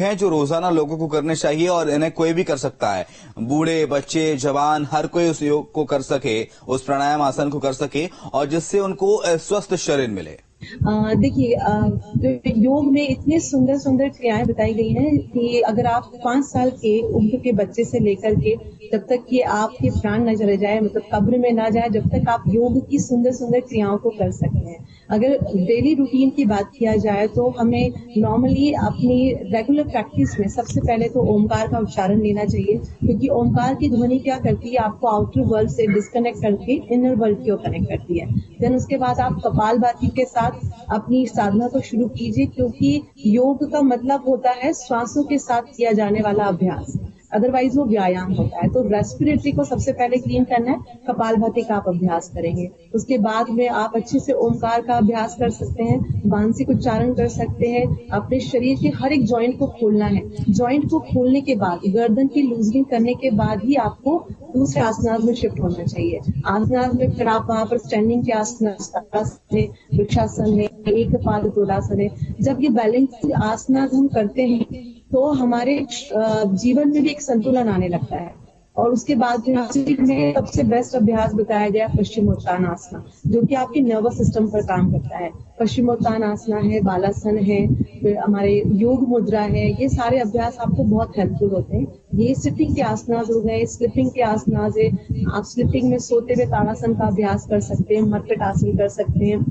हैं जो रोजाना लोगों को करने चाहिए और इन्हें कोई भी कर सकता है, बूढ़े बच्चे जवान हर कोई उस योग को कर सके, उस प्राणायाम आसन को कर सके और जिससे उनको स्वस्थ शरीर मिले। देखिए, योग में इतने सुंदर सुंदर क्रियाएं बताई गई हैं कि अगर आप 5 साल के उम्र के बच्चे से लेकर के जब तक कि आपके प्राण न चले जाए, मतलब कब्र में ना जाए, जब तक आप योग की सुंदर सुंदर क्रियाओं को कर सकते हैं। अगर डेली रूटीन की बात किया जाए तो हमें नॉर्मली अपनी रेगुलर प्रैक्टिस में सबसे पहले तो ओमकार का उच्चारण लेना चाहिए, क्योंकि ओमकार की ध्वनि क्या करती है, आपको आउटर वर्ल्ड से डिस्कनेक्ट करके इनर वर्ल्ड की ओर कनेक्ट करती है। देन उसके बाद आप कपालभाति के साथ अपनी साधना को शुरू कीजिए, क्योंकि योग का मतलब होता है श्वासों के साथ किया जाने वाला अभ्यास, अदरवाइज वो व्यायाम होता है। तो रेस्पिरेटरी को सबसे पहले क्लीन करना है, कपालभाति का आप अभ्यास करेंगे। उसके बाद में आप अच्छे से ओमकार का अभ्यास कर सकते हैं, मानसिक उच्चारण कर सकते हैं। अपने शरीर के हर एक जॉइंट को खोलना है। जॉइंट को खोलने के बाद, गर्दन की लूजनिंग करने के बाद ही आपको दूसरे आसनास में शिफ्ट होना चाहिए। आसनास में फिर आप वहां पर स्टैंडिंग के आसन, वृक्षासन है, एक पाद तोड़ासन है। जब ये बैलेंस आसनास हम करते हैं तो हमारे जीवन में भी एक संतुलन आने लगता है। और उसके बाद में सबसे बेस्ट अभ्यास बताया गया पश्चिमोत्तानासना, जो कि आपके नर्वस सिस्टम पर काम करता है। पश्चिमोत्तानासना है, बालासन है, फिर हमारे योग मुद्रा है, ये सारे अभ्यास आपको बहुत हेल्पफुल होते हैं। ये सिटिंग के आसनास हो गए, स्लिपिंग के आसनास है। आप स्लिपिंग में सोते हुए ताड़ासन का अभ्यास कर सकते हैं, मरकट आसन कर सकते हैं।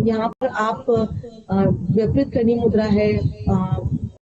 यहाँ पर आप विपरीत करनी मुद्रा है,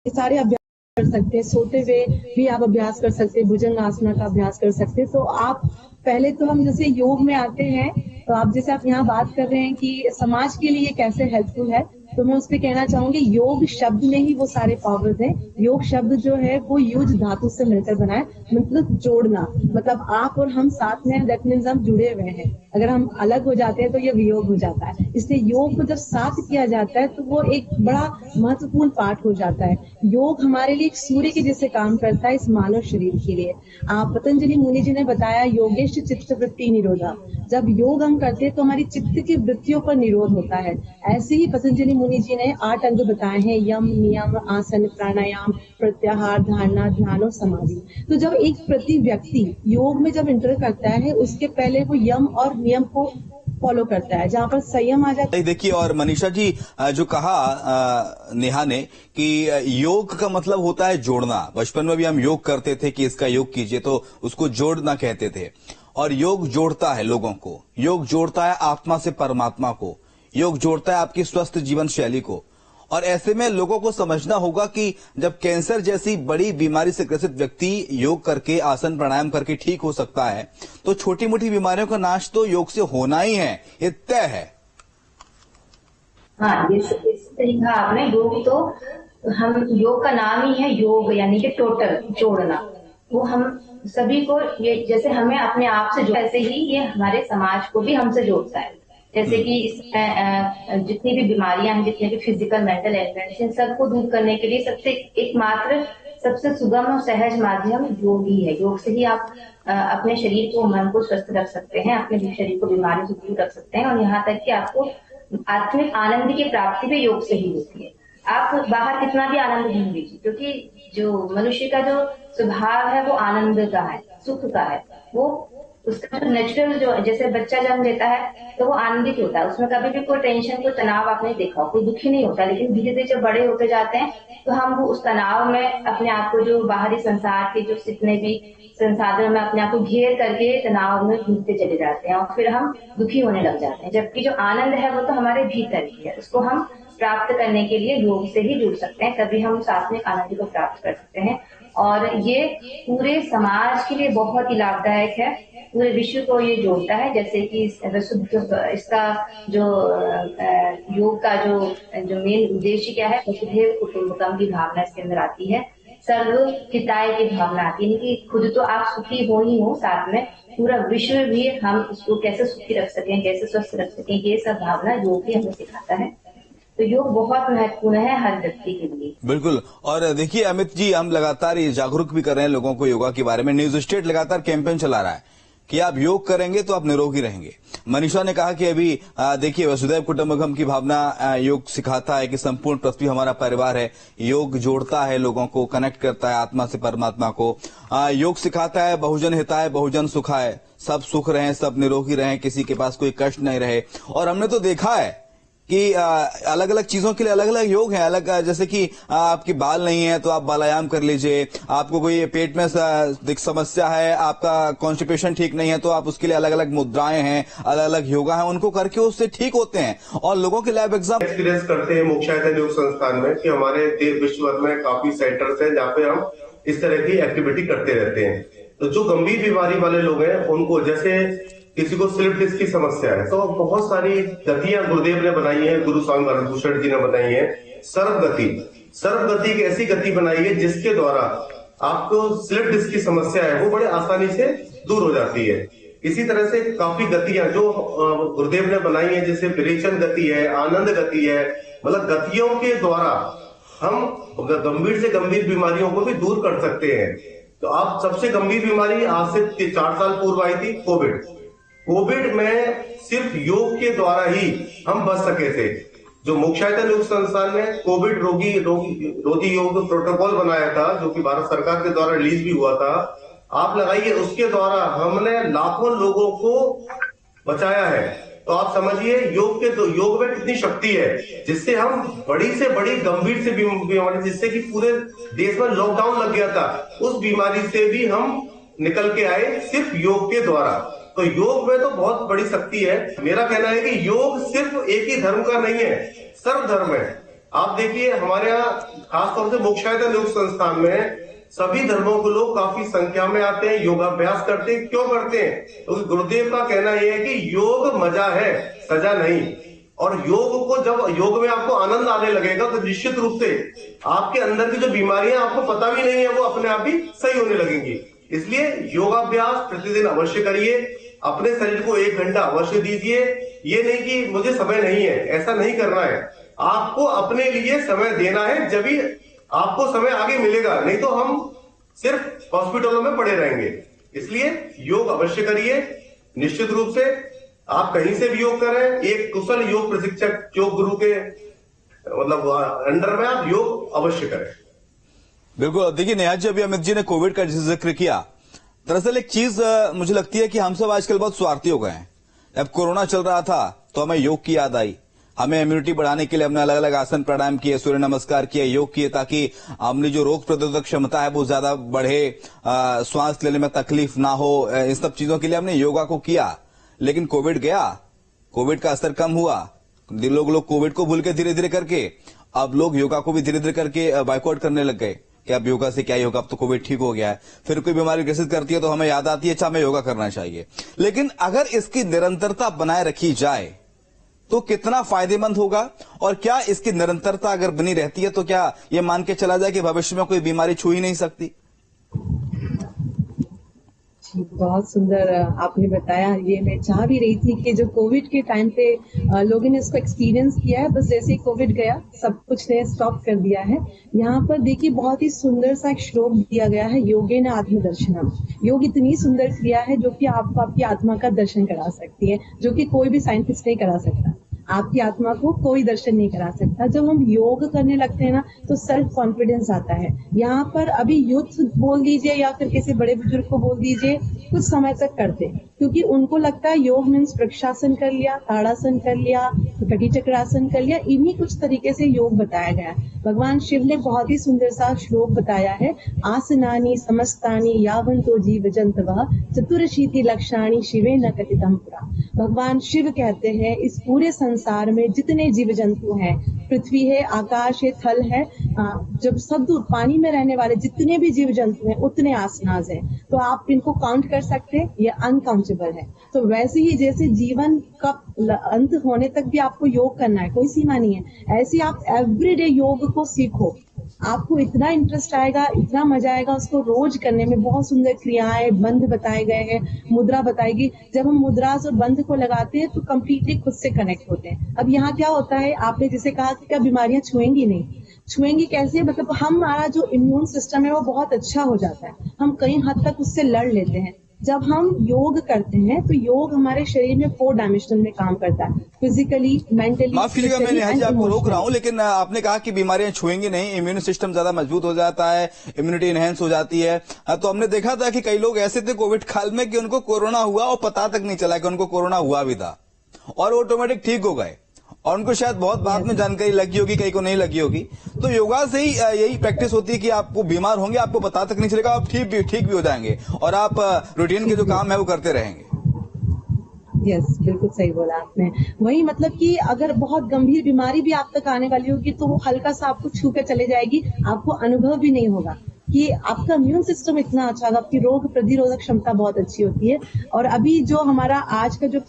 ये सारे अभ्यास कर सकते हैं। सोते हुए भी आप अभ्यास कर सकते हैं, भुजंग आसना का अभ्यास कर सकते हैं। तो आप पहले तो हम जैसे योग में आते हैं, तो आप जैसे आप यहाँ बात कर रहे हैं कि समाज के लिए कैसे हेल्पफुल है, तो मैं उस पर कहना चाहूंगी योग शब्द में ही वो सारे पावर्स हैं। योग शब्द जो है वो युज धातु से मिलकर बना है, मतलब जोड़ना। मतलब आप और हम साथ में, दैट मीन्स हम जुड़े हुए हैं। अगर हम अलग हो जाते हैं तो ये वियोग हो जाता है। इसलिए योग को जब साथ किया जाता है तो वो एक बड़ा महत्वपूर्ण पार्ट हो जाता है। योग हमारे लिए एक सूर्य के जैसे काम करता है इस मानव शरीर के लिए। आप पतंजलि मुनि जी ने बताया, योगेश चित्त वृत्ति निरोधा। जब योग हम करते हैं तो हमारी चित्त की वृत्तियों पर निरोध होता है। ऐसे ही पतंजलि मुनि जी ने 8 अंग बताए हैं, यम, नियम, आसन, प्राणायाम, प्रत्याहार, धारणा, ध्यान और समाधि। तो जब एक प्रति व्यक्ति योग में जब एंटर करता है, उसके पहले वो यम और नियम को फॉलो करता है, जहाँ पर संयम आ जाता है। देखिए, और मनीषा जी जो कहा नेहा ने कि योग का मतलब होता है जोड़ना। बचपन में भी हम योग करते थे कि इसका योग कीजिए, तो उसको जोड़ना कहते थे। और योग जोड़ता है लोगों को, योग जोड़ता है आत्मा से परमात्मा को, योग जोड़ता है आपकी स्वस्थ जीवन शैली को। और ऐसे में लोगों को समझना होगा कि जब कैंसर जैसी बड़ी बीमारी से ग्रसित व्यक्ति योग करके, आसन प्राणायाम करके ठीक हो सकता है, तो छोटी मोटी बीमारियों का नाश तो योग से होना ही है, ये तय है। हाँ, इस तरीका आपने, योग तो हम, योग का नाम ही है योग, यानी कि टोटल जोड़ना। वो हम सभी को, ये जैसे हमें अपने आप से जोड़ता है, ऐसे ही ये हमारे समाज को भी हमसे जोड़ता है। जैसे कि इसमें जितनी भी बीमारियां हैं, जितने भी फिजिकल, मेंटल एलिमेंट्स, इन सबको दूर करने के लिए सबसे एकमात्र, सबसे सुगम और सहज माध्यम योग ही है। योग से ही आप अपने शरीर को, मन को स्वस्थ रख सकते हैं, अपने शरीर को बीमारी से दूर रख सकते हैं, और यहाँ तक कि आपको आत्मिक आनंद की प्राप्ति भी योग से ही होती है। आप बाहर कितना भी आनंद ढूंढ लीजिए, क्योंकि जो मनुष्य का जो स्वभाव है वो आनंद का है, सुख का है। वो उसका जो नेचुरल, जो जैसे बच्चा जन्म लेता है तो वो आनंदित होता है, उसमें कभी भी कोई टेंशन, कोई तनाव आप नहीं देखा, कोई दुखी नहीं होता। लेकिन धीरे धीरे जब बड़े होते जाते हैं तो हम वो उस तनाव में अपने आप को, जो बाहरी संसार के जो जितने भी संसाधनों में अपने आप को घेर करके तनाव में घूमते चले जाते हैं, और फिर हम दुखी होने लग जाते हैं। जबकि जो आनंद है वो तो हमारे भीतर ही है, उसको हम प्राप्त करने के लिए योग से ही जुड़ सकते हैं, तभी हम आत्मिक आनंद को प्राप्त कर सकते हैं। और ये पूरे समाज के लिए बहुत ही लाभदायक है, पूरे विश्व को ये जोड़ता है। जैसे कि इसका जो योग का जो मेन उद्देश्य क्या है, वसुधैव कुटुंबकम की भावना इसके अंदर आती है, सर्व हिताय की भावना आती है कि खुद तो आप सुखी हो ही हो, साथ में पूरा विश्व भी हम उसको कैसे सुखी रख सकें, कैसे स्वस्थ रख सकें, ये सब भावना योग भी हमें सिखाता है। तो योग बहुत महत्वपूर्ण है हर व्यक्ति के लिए। बिल्कुल। और देखिए अमित जी, हम लगातार ये जागरूक भी कर रहे हैं लोगों को योगा के बारे में। न्यूज स्टेट लगातार कैंपेन चला रहा है कि आप योग करेंगे तो आप निरोगी रहेंगे। मनीषा ने कहा कि अभी देखिए वसुधैव कुटुंबकम की भावना योग सिखाता है कि संपूर्ण पृथ्वी हमारा परिवार है। योग जोड़ता है, लोगों को कनेक्ट करता है आत्मा से परमात्मा को। योग सिखाता है बहुजन हिताय बहुजन सुखाय, सब सुख रहें, सब निरोगी रहें, किसी के पास कोई कष्ट नहीं रहे। और हमने तो देखा है कि अलग अलग चीजों के लिए अलग अलग योग हैं। अलग जैसे कि आपकी बाल नहीं है तो आप बालायाम कर लीजिए, आपको कोई पेट में समस्या है, आपका कॉन्स्टिपेशन ठीक नहीं है तो आप उसके लिए अलग अलग मुद्राएं हैं, अलग अलग योगा हैं, उनको करके उससे ठीक होते हैं। और लोगों के लैब एग्जाम एक्सपीरियंस करते हैं मोक्षायतन योग संस्थान में कि हमारे विश्व भर में काफी सेंटर्स हैं जहाँ पे हम इस तरह की एक्टिविटी करते रहते हैं। तो जो गंभीर बीमारी वाले लोग हैं उनको, जैसे किसी को स्लिप डिस्क की समस्या है, तो बहुत सारी गतियां गुरुदेव ने बनाई है, गुरु स्वामी भरतभूषण जी ने बनाई है। सर्व गति एक ऐसी गति बनाई है जिसके द्वारा आपको स्लिप डिस्क की समस्या है वो बड़े आसानी से दूर हो जाती है। इसी तरह से काफी गतियां जो गुरुदेव ने बनाई है, जैसे विरेचन गति है, आनंद गति है, मतलब गतियों के द्वारा हम गंभीर से गंभीर बीमारियों को भी दूर कर सकते हैं। तो आप सबसे गंभीर बीमारी आज से 4 साल पूर्व आई थी कोविड में सिर्फ योग के द्वारा ही हम बच सके थे। जो मोक्षायतन योग संस्थान ने कोविड रोधी योग प्रोटोकॉल बनाया था, जो कि भारत सरकार के द्वारा रिलीज भी हुआ था, आप लगाइए, उसके द्वारा हमने लाखों लोगों को बचाया है। तो आप समझिए योग में कितनी शक्ति है, जिससे हम बड़ी से बड़ी गंभीर से बीमारी, जिससे कि पूरे देश में लॉकडाउन लग गया था, उस बीमारी से भी हम निकल के आए सिर्फ योग के द्वारा। तो योग में तो बहुत बड़ी शक्ति है। मेरा कहना है कि योग सिर्फ एक ही धर्म का नहीं है, सर्व धर्म है। आप देखिए हमारे यहाँ खासतौर से मोक्षायतन योग संस्थान में सभी धर्मों के लोग काफी संख्या में आते हैं, योगाभ्यास करते हैं। क्यों करते हैं? क्योंकि गुरुदेव का कहना यह है कि योग मजा है, सजा नहीं। और जब योग में आपको आनंद आने लगेगा तो निश्चित रूप से आपके अंदर की जो बीमारियां आपको पता भी नहीं है वो अपने आप ही सही होने लगेंगी। इसलिए योगाभ्यास प्रतिदिन अवश्य करिए, अपने शरीर को 1 घंटा अवश्य दीजिए। ये नहीं कि मुझे समय नहीं है, ऐसा नहीं करना है। आपको अपने लिए समय देना है, जब भी आपको समय आगे मिलेगा, नहीं तो हम सिर्फ हॉस्पिटलों में पड़े रहेंगे। इसलिए योग अवश्य करिए। निश्चित रूप से आप कहीं से भी योग करें, एक कुशल योग प्रशिक्षक, योग गुरु के मतलब अंडर में आप योग अवश्य करें। बिल्कुल। देखिए नेहा जी, अभी अमित जी ने कोविड का जिक्र किया। दरअसल एक चीज मुझे लगती है कि हम सब आजकल बहुत स्वार्थी हो गए हैं। जब कोरोना चल रहा था तो हमें योग की याद आई, हमें इम्यूनिटी बढ़ाने के लिए हमने अलग अलग आसन प्राणायाम किए, सूर्य नमस्कार किए, योग किए, ताकि हमने जो रोग प्रतिरोधक क्षमता है वो ज्यादा बढ़े, श्वास लेने में तकलीफ ना हो। इन सब चीजों के लिए हमने योगा को किया। लेकिन कोविड गया, कोविड का असर कम हुआ, लोग कोविड को भूल के धीरे धीरे करके अब लोग योगा को भी धीरे धीरे करके बायकॉट करने लग गए कि अब योगा से क्या ही होगा, अब तो कोविड ठीक हो गया है। फिर कोई बीमारी ग्रसित करती है तो हमें याद आती है अच्छा हमें योगा करना चाहिए। लेकिन अगर इसकी निरंतरता बनाए रखी जाए तो कितना फायदेमंद होगा, और क्या इसकी निरंतरता अगर बनी रहती है तो क्या ये मान के चला जाए कि भविष्य में कोई बीमारी छू ही नहीं सकती? बहुत सुंदर आपने बताया। ये मैं चाह भी रही थी कि जो कोविड के टाइम पे लोगों ने इसको एक्सपीरियंस किया है, बस जैसे ही कोविड गया सब कुछ ने स्टॉप कर दिया है। यहाँ पर देखिए बहुत ही सुंदर सा एक श्लोक दिया गया है, योगेन आत्मदर्शनम। योग इतनी सुंदर क्रिया है जो कि आपको आपकी आत्मा का दर्शन करा सकती है, जो कि कोई भी साइंटिस्ट नहीं करा सकता। आपकी आत्मा को कोई दर्शन नहीं करा सकता। जब हम योग करने लगते हैं ना तो सेल्फ कॉन्फिडेंस आता है। यहाँ पर अभी यूथ बोल दीजिए या फिर किसी बड़े बुजुर्ग को बोल दीजिए, कुछ समय तक करते हैं क्योंकि उनको लगता है योग मीन्स वृक्षासन कर लिया, ताड़ासन कर लिया, कटी चक्रासन कर लिया। इन्हीं कुछ तरीके से योग बताया गया है। भगवान शिव ने बहुत ही सुंदर सा श्लोक बताया है, आसनानी समस्तानी यावंतो जीव जंतवः चतुरशीति लक्षाणी शिवे न कथितम पुरा। भगवान शिव कहते हैं इस पूरे संसार में जितने जीव जंतु हैं, पृथ्वी है, आकाश है, थल है, जब सब दूर पानी में रहने वाले जितने भी जीव जंतु हैं उतने आसनाज हैं। तो आप इनको काउंट कर सकते हैं, ये अनकाउंटेबल है। तो वैसे ही जैसे जीवन का अंत होने तक भी आपको योग करना है, कोई सीमा नहीं है, ऐसे आप एवरीडे योग को सीखो। आपको इतना इंटरेस्ट आएगा, इतना मजा आएगा उसको रोज करने में। बहुत सुंदर क्रियाएं, बंध बताए गए हैं, मुद्रा बताएगी। जब हम मुद्रास और बंध को लगाते हैं तो कंप्लीटली खुद से कनेक्ट होते हैं। अब यहाँ क्या होता है, आपने जिसे कहा कि क्या बीमारियां छुएंगी नहीं, छुएंगी कैसे? मतलब हमारा जो इम्यून सिस्टम है वो बहुत अच्छा हो जाता है, हम कई हद तक उससे लड़ लेते हैं। जब हम योग करते हैं तो योग हमारे शरीर में 4 डायमेंशन में काम करता है, फिजिकली, मेंटली। माफ कीजिएगा मैं नेहा जी आपको रोक रहा हूं, लेकिन आपने कहा कि बीमारियां छुएंगी नहीं, इम्यून सिस्टम ज्यादा मजबूत हो जाता है, इम्यूनिटी इनहेंस हो जाती है। तो हमने देखा था कि कई लोग ऐसे थे कोविड काल में कि उनको कोरोना हुआ और पता तक नहीं चला कि उनको कोरोना हुआ भी था, और ऑटोमेटिक ठीक हो गए, और उनको शायद बहुत बाद में जानकारी लगी होगी, कई को नहीं लगी होगी। तो योगा से ही यही प्रैक्टिस होती है कि आपको बीमार होंगे, आपको पता तक नहीं चलेगा, आप ठीक भी हो जाएंगे, और आप रूटीन के जो काम है वो करते रहेंगे। यस, बिल्कुल सही बोला आपने। वही मतलब कि अगर बहुत गंभीर बीमारी भी आप तक आने वाली होगी तो वो हल्का सा आपको छू कर चले जाएगी, आपको अनुभव भी नहीं होगा कि आपका इम्यून सिस्टम इतना अच्छा है, आपकी रोग प्रतिरोधक क्षमता बहुत अच्छी होती है। और अभी जो हमारा आज का जो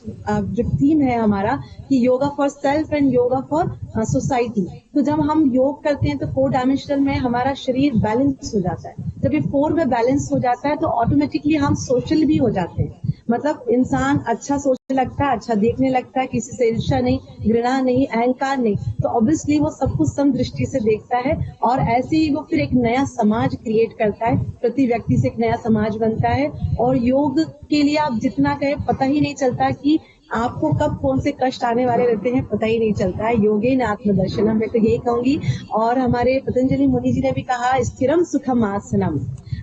थीम है हमारा कि yoga for self and yoga for society, तो जब हम योग करते हैं तो 4 डायमेंशनल में हमारा शरीर बैलेंस हो जाता है। जब ये 4 में बैलेंस हो जाता है तो ऑटोमेटिकली हम सोशल भी हो जाते हैं, मतलब इंसान अच्छा सोचने लगता है, अच्छा देखने लगता है, किसी से ईर्ष्या नहीं, घृणा नहीं, अहंकार नहीं, तो ऑब्वियसली वो सब कुछ सम दृष्टि से देखता है, और ऐसे ही वो फिर एक नया समाज क्रिएट करता है, प्रति व्यक्ति से एक नया समाज बनता है। और योग के लिए आप जितना कहें पता ही नहीं चलता कि आपको कब कौन से कष्ट आने वाले रहते हैं, पता ही नहीं चलता है। योगेन आत्मदर्शनम, मैं तो यही कहूंगी। और हमारे पतंजलि मुनि जी ने भी कहा स्थिरम सुखम आसनम,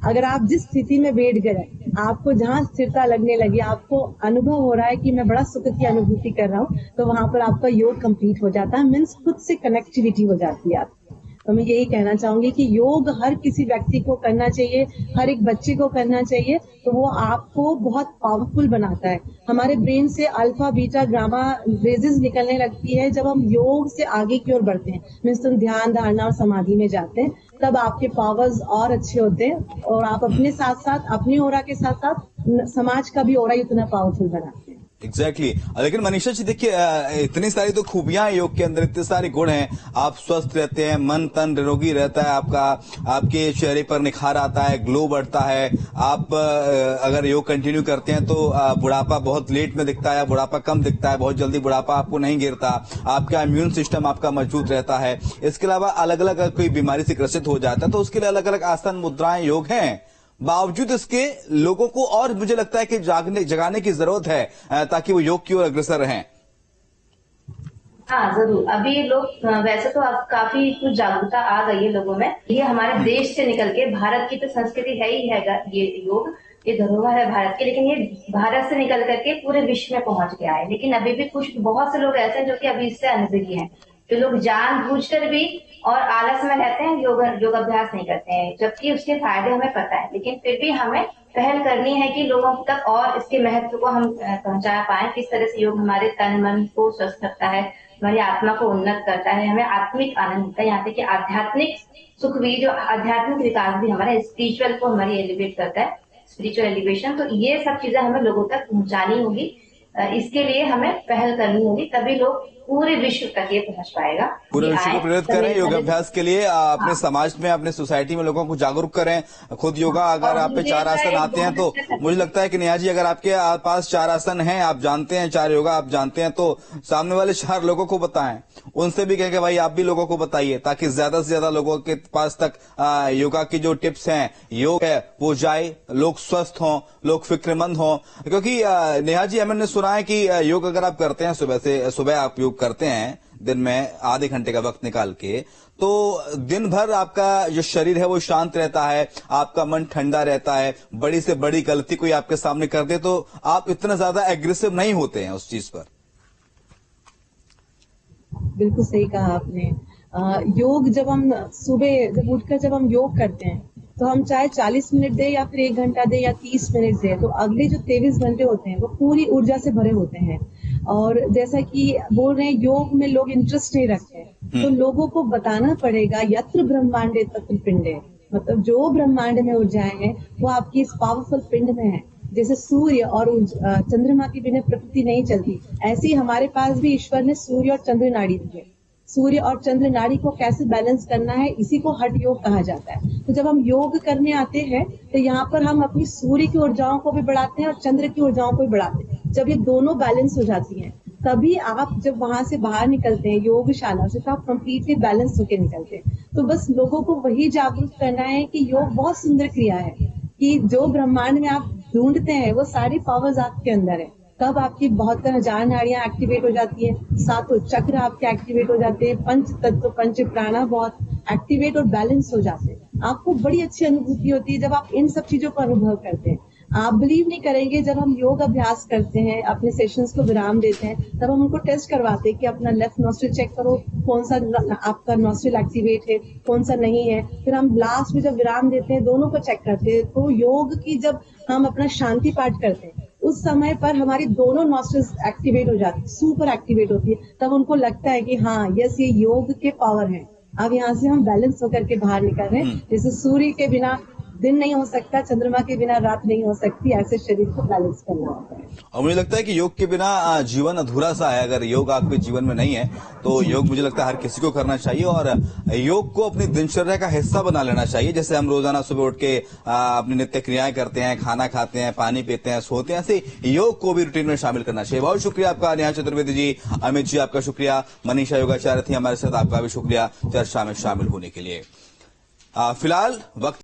अगर आप जिस स्थिति में बैठ गए, आपको जहाँ स्थिरता लगने लगी, आपको अनुभव हो रहा है कि मैं बड़ा सुख की अनुभूति कर रहा हूँ, तो वहां पर आपका योग कंप्लीट हो जाता है, मीन्स खुद से कनेक्टिविटी हो जाती है आपकी। तो मैं यही कहना चाहूंगी कि योग हर किसी व्यक्ति को करना चाहिए, हर एक बच्चे को करना चाहिए, तो वो आपको बहुत पावरफुल बनाता है। हमारे ब्रेन से अल्फा बीटा गामा रेजेस निकलने लगती है जब हम योग से आगे की ओर बढ़ते हैं, मीन्स तुम ध्यान, धारणा और समाधि में जाते हैं, तब आपके पावर्स और अच्छे होते हैं, और आप अपने साथ साथ, अपनी ओरा के साथ साथ समाज का भी ओरा उतना पावरफुल बनाते हैं। एग्जैक्टली लेकिन मनीषा जी देखिए, इतनी सारी तो खूबियां हैं योग के अंदर, इतने सारे गुण हैं, आप स्वस्थ रहते हैं, मन तन निरोगी रहता है आपका, आपके चेहरे पर निखार आता है, ग्लो बढ़ता है। आप अगर योग कंटिन्यू करते हैं तो बुढ़ापा बहुत लेट में दिखता है, बुढ़ापा कम दिखता है, बहुत जल्दी बुढ़ापा आपको नहीं गिरता, आपका इम्यून सिस्टम आपका मजबूत रहता है। इसके अलावा अलग अलग अगर कोई बीमारी से ग्रसित हो जाता है तो उसके लिए अलग अलग आसन, मुद्राएं, योग हैं। बावजूद इसके लोगों को और मुझे लगता है कि जगाने की जरूरत है ताकि वो योग की ओर अग्रसर रहें। हाँ जरूर, अभी लोग वैसे तो अब काफी कुछ जागरूकता आ गई है लोगों में। ये हमारे देश से निकल के, भारत की तो संस्कृति है ही है ये योग, ये धरोहर है भारत की, लेकिन ये भारत से निकल करके पूरे विश्व में पहुंच गया है। लेकिन अभी भी बहुत से लोग ऐसे हैं जो कि अभी इससे अनभिज्ञ हैं, जो लोग जानबूझकर भी और आलस में रहते हैं, योगाभ्यास नहीं करते हैं, जबकि उसके फायदे हमें पता है। लेकिन फिर भी हमें पहल करनी है कि लोगों तक और इसके महत्व को हम पहुंचा पाए, किस तरह से योग हमारे तन मन को स्वस्थ रखता है, हमारी आत्मा को उन्नत करता है, हमें आत्मिक आनंद मिलता है, यहाँ तक कि आध्यात्मिक सुख भी, जो आध्यात्मिक विकास भी हमारा, स्पिरिचुअल को हमारी एलिवेट करता है, स्पिरिचुअल एलिवेशन। तो ये सब चीजें हमें लोगों तक पहुंचानी होगी, इसके लिए हमें पहल करनी होगी, तभी लोग पूरे विश्व तक ये पहुंच पाएगा। पूरे विश्व को प्रेरित करें योगाभ्यास के लिए, अपने समाज में, अपने सोसाइटी में लोगों को जागरूक करें। खुद योगा, अगर आप पे 4 आसन आते हैं तो मुझे लगता है कि नेहा जी, अगर आपके पास 4 आसन हैं, आप जानते हैं 4 योगा आप जानते हैं, तो सामने वाले 4 लोगों को बताएं, उनसे भी कहें कि भाई आप भी लोगों को बताइए, ताकि ज्यादा से ज्यादा लोगों के पास तक योगा की जो टिप्स हैं, योग है, वो जाए, लोग स्वस्थ हों, लोग फिक्रमंद हों। क्योंकि नेहा जी, मैंने सुना है कि योग अगर आप करते हैं, सुबह आप योग करते हैं दिन में आधे घंटे का वक्त निकाल के, तो दिन भर आपका जो शरीर है वो शांत रहता है, आपका मन ठंडा रहता है। बड़ी से बड़ी गलती कोई आपके सामने कर दे तो आप इतना ज्यादा एग्रेसिव नहीं होते हैं उस चीज पर। बिल्कुल सही कहा आपने। योग जब हम सुबह उठकर जब हम योग करते हैं तो हम चाहे 40 मिनट दे या फिर 1 घंटा दे या 30 मिनट दे, तो अगले जो 23 घंटे होते हैं वो पूरी ऊर्जा से भरे होते हैं। और जैसा कि बोल रहे हैं, योग में लोग इंटरेस्ट नहीं रखते, तो लोगों को बताना पड़ेगा यत्र ब्रह्मांडे तत्र पिंडे, मतलब जो ब्रह्मांड में ऊर्जाएं हैं वो आपकी इस पावरफुल पिंड में है। जैसे सूर्य और चंद्रमा के बिना प्रकृति नहीं चलती, ऐसे ही हमारे पास भी ईश्वर ने सूर्य और चंद्र नाड़ी दी है। सूर्य और चंद्र नाड़ी को कैसे बैलेंस करना है, इसी को हठ योग कहा जाता है। तो जब हम योग करने आते हैं तो यहाँ पर हम अपनी सूर्य की ऊर्जाओं को भी बढ़ाते हैं और चंद्र की ऊर्जाओं को भी बढ़ाते हैं। जब ये दोनों बैलेंस हो जाती हैं, तभी आप जब वहां से बाहर निकलते हैं योगशाला से, तो आप कंप्लीटली बैलेंस होकर निकलते हैं। तो बस लोगों को वही जागरूक करना है कि योग बहुत सुंदर क्रिया है, कि जो ब्रह्मांड में आप ढूंढते हैं, वो सारी पावर्स आपके अंदर है। कब आपकी 72,000 नाड़ियां एक्टिवेट हो जाती है, सातों चक्र आपके एक्टिवेट हो जाते हैं, पंच तत्व पंच प्राणा बहुत एक्टिवेट और बैलेंस हो जाते हैं। आपको बड़ी अच्छी अनुभूति होती है जब आप इन सब चीजों को अनुभव करते हैं। आप बिलीव नहीं करेंगे, जब हम योग अभ्यास करते हैं, अपने सेशंस को विराम देते हैं, तब हम उनको टेस्ट करवाते हैं कि अपना लेफ्ट नॉस्ट्रिल चेक करो, कौन सा आपका नॉस्ट्रिल एक्टिवेट है, कौन सा नहीं है। फिर हम लास्ट में जब विराम देते हैं, दोनों को चेक करते हैं। तो योग की जब हम अपना शांति पाठ करते हैं, उस समय पर हमारी दोनों नॉस्ट्रिल्स एक्टिवेट हो जाती है, सुपर एक्टिवेट होती है। तब उनको लगता है कि हाँ, यस, ये योग के पावर है। अब यहाँ से हम बैलेंस होकर के बाहर निकल रहे हैं। जैसे सूर्य के बिना दिन नहीं हो सकता, चंद्रमा के बिना रात नहीं हो सकती, ऐसे शरीर को बैलेंस करना होता है। और मुझे लगता है कि योग के बिना जीवन अधूरा सा है। अगर योग आपके जीवन में नहीं है तो योग मुझे लगता है हर किसी को करना चाहिए और योग को अपनी दिनचर्या का हिस्सा बना लेना चाहिए। जैसे हम रोजाना सुबह उठ के अपनी नित्य क्रियाएं करते हैं, खाना खाते हैं, पानी पीते हैं, सोते हैं, ऐसे योग को भी रूटीन में शामिल करना चाहिए। बहुत शुक्रिया आपका नेहा चतुर्वेदी जी, अमित जी आपका शुक्रिया, मनीषा योगाचार्य थी हमारे साथ, आपका भी शुक्रिया चर्चा में शामिल होने के लिए। फिलहाल वक्त